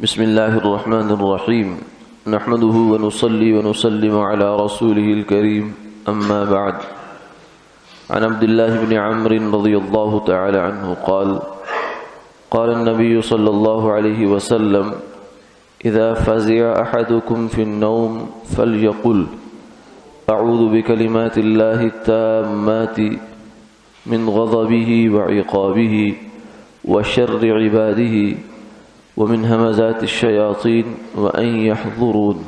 بسم الله الرحمن الرحيم نحمده ونصلي ونسلم على رسوله الكريم أما بعد عن عبد الله بن عمرو رضي الله تعالى عنه قال النبي صلى الله عليه وسلم إذا فزع أحدكم في النوم فليقل أعوذ بكلمات الله التامات من غضبه وعقابه وشر عباده ومن همزات الشياطين وأن يحضرون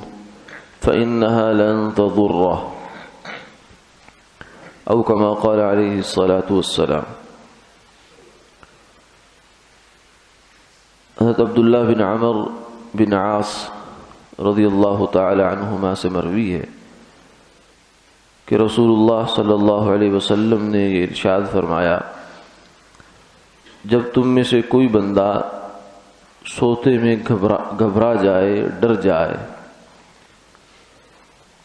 فإنها لن تضره أو كما قال عليه الصلاة والسلام۔ حضرت عبداللہ بن عمر بن عاص رضی اللہ تعالی عنہما سے مروی ہے کہ رسول اللہ صلی اللہ علیہ وسلم نے یہ ارشاد فرمایا، جب تم میں سے کوئی بندہ سوتے میں گھبرا جائے، ڈر جائے،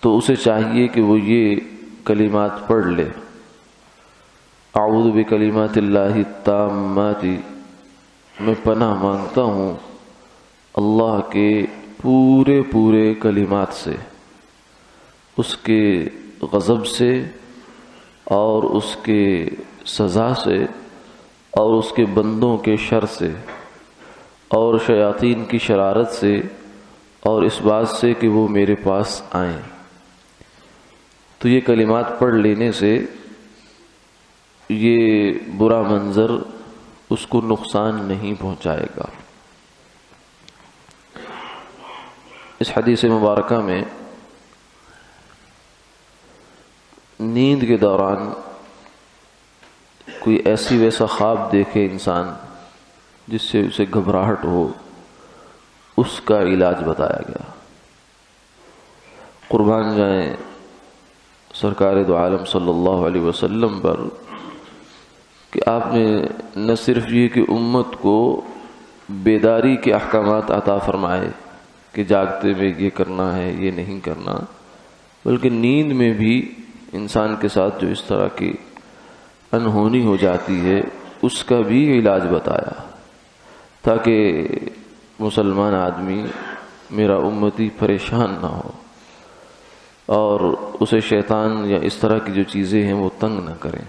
تو اسے چاہیے کہ وہ یہ کلمات پڑھ لے، اعوذ بکلمات اللہ التامات، میں پناہ مانگتا ہوں اللہ کے پورے کلمات سے، اس کے غضب سے اور اس کے سزا سے اور اس کے بندوں کے شر سے اور شیاطین کی شرارت سے اور اس بات سے کہ وہ میرے پاس آئیں۔ تو یہ کلمات پڑھ لینے سے یہ برا منظر اس کو نقصان نہیں پہنچائے گا۔ اس حدیث مبارکہ میں نیند کے دوران کوئی ایسی ویسا خواب دیکھے انسان جس سے اسے گھبراہٹ ہو، اس کا علاج بتایا گیا۔ قربان جائیں سرکار دو عالم صلی اللہ علیہ وسلم پر کہ آپ نے نہ صرف یہ کہ امت کو بیداری کے احکامات عطا فرمائے کہ جاگتے میں یہ کرنا ہے، یہ نہیں کرنا، بلکہ نیند میں بھی انسان کے ساتھ جو اس طرح کی انہونی ہو جاتی ہے اس کا بھی علاج بتایا، تاکہ مسلمان آدمی، میرا امتی پریشان نہ ہو اور اسے شیطان یا اس طرح کی جو چیزیں ہیں وہ تنگ نہ کریں۔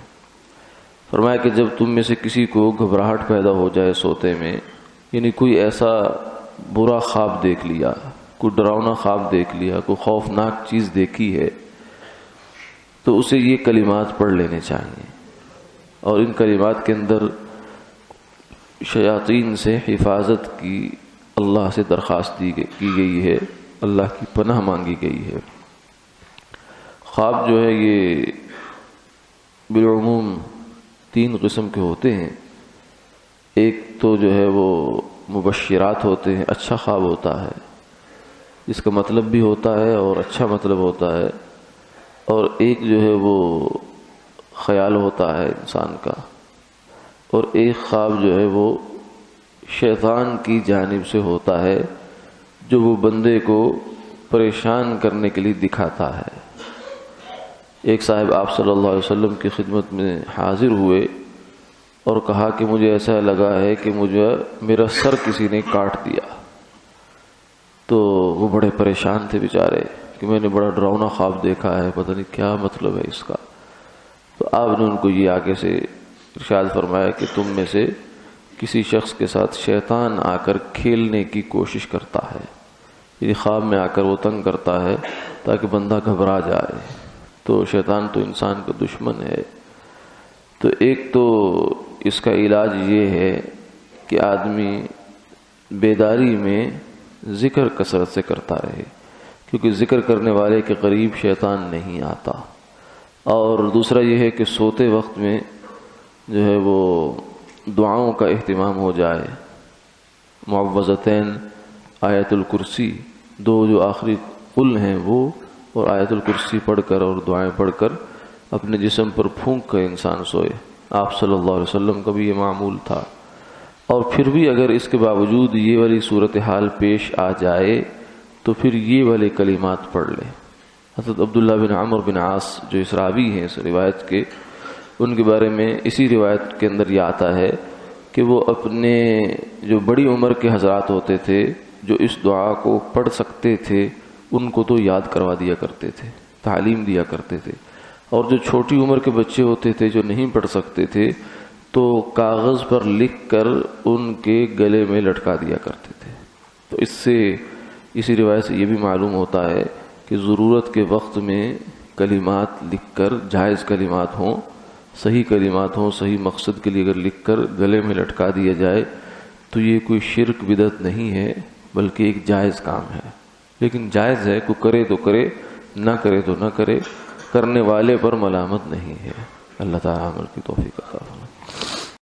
فرمایا کہ جب تم میں سے کسی کو گھبراہٹ پیدا ہو جائے سوتے میں، یعنی کوئی ایسا برا خواب دیکھ لیا، کوئی ڈراؤنا خواب دیکھ لیا، کوئی خوفناک چیز دیکھی ہے، تو اسے یہ کلمات پڑھ لینے چاہیے، اور ان کلمات کے اندر شیاطین سے حفاظت کی اللہ سے درخواست کی گئی ہے، اللہ کی پناہ مانگی گئی ہے۔ خواب جو ہے یہ بالعموم 3 قسم کے ہوتے ہیں۔ ایک تو جو ہے وہ مبشرات ہوتے ہیں، اچھا خواب ہوتا ہے جس کا مطلب بھی ہوتا ہے اور اچھا مطلب ہوتا ہے، اور ایک جو ہے وہ خیال ہوتا ہے انسان کا، اور ایک خواب جو ہے وہ شیطان کی جانب سے ہوتا ہے جو وہ بندے کو پریشان کرنے کے لیے دکھاتا ہے۔ ایک صاحب آپ صلی اللہ علیہ وسلم کی خدمت میں حاضر ہوئے اور کہا کہ مجھے ایسا لگا ہے کہ میرا سر کسی نے کاٹ دیا۔ تو وہ بڑے پریشان تھے بیچارے کہ میں نے بڑا ڈراؤنا خواب دیکھا ہے، پتہ نہیں کیا مطلب ہے اس کا۔ تو آپ نے ان کو یہ آگے سے ارشاد فرمایا کہ تم میں سے کسی شخص کے ساتھ شیطان آ کر کھیلنے کی کوشش کرتا ہے، یعنی خواب میں آ کر وہ تنگ کرتا ہے تاکہ بندہ گھبرا جائے۔ تو شیطان تو انسان کا دشمن ہے۔ تو ایک تو اس کا علاج یہ ہے کہ آدمی بیداری میں ذکر کثرت سے کرتا رہے، کیونکہ ذکر کرنے والے کے قریب شیطان نہیں آتا۔ اور دوسرا یہ ہے کہ سوتے وقت میں جو ہے وہ دعاؤں کا اہتمام ہو جائے، معوذتین، آیت الکرسی، 2 جو آخری قل ہیں وہ، اور آیت الکرسی پڑھ کر اور دعائیں پڑھ کر اپنے جسم پر پھونک کر انسان سوئے۔ آپ صلی اللہ علیہ وسلم کا بھی یہ معمول تھا۔ اور پھر بھی اگر اس کے باوجود یہ والی صورتحال پیش آ جائے تو پھر یہ والے کلمات پڑھ لے۔ حضرت عبداللہ بن عمر بن عاص جو اس راوی ہیں اس روایت کے، ان کے بارے میں اسی روایت کے اندر یہ آتا ہے کہ وہ اپنے جو بڑی عمر کے حضرات ہوتے تھے جو اس دعا کو پڑھ سکتے تھے ان کو تو یاد کروا دیا کرتے تھے، تعلیم دیا کرتے تھے، اور جو چھوٹی عمر کے بچے ہوتے تھے جو نہیں پڑھ سکتے تھے تو کاغذ پر لکھ کر ان کے گلے میں لٹکا دیا کرتے تھے۔ تو اسی روایت سے یہ بھی معلوم ہوتا ہے کہ ضرورت کے وقت میں کلمات لکھ کر، جائز کلمات ہوں، صحیح کلمات ہوں، صحیح مقصد کے لیے اگر لکھ کر گلے میں لٹکا دیا جائے تو یہ کوئی شرک بدعت نہیں ہے، بلکہ ایک جائز کام ہے۔ لیکن جائز ہے، کوئی کرے تو کرے، نہ کرے تو نہ کرے، کرنے والے پر ملامت نہیں ہے۔ اللہ تعالیٰ عمل کی توفیق عطا فرمائے۔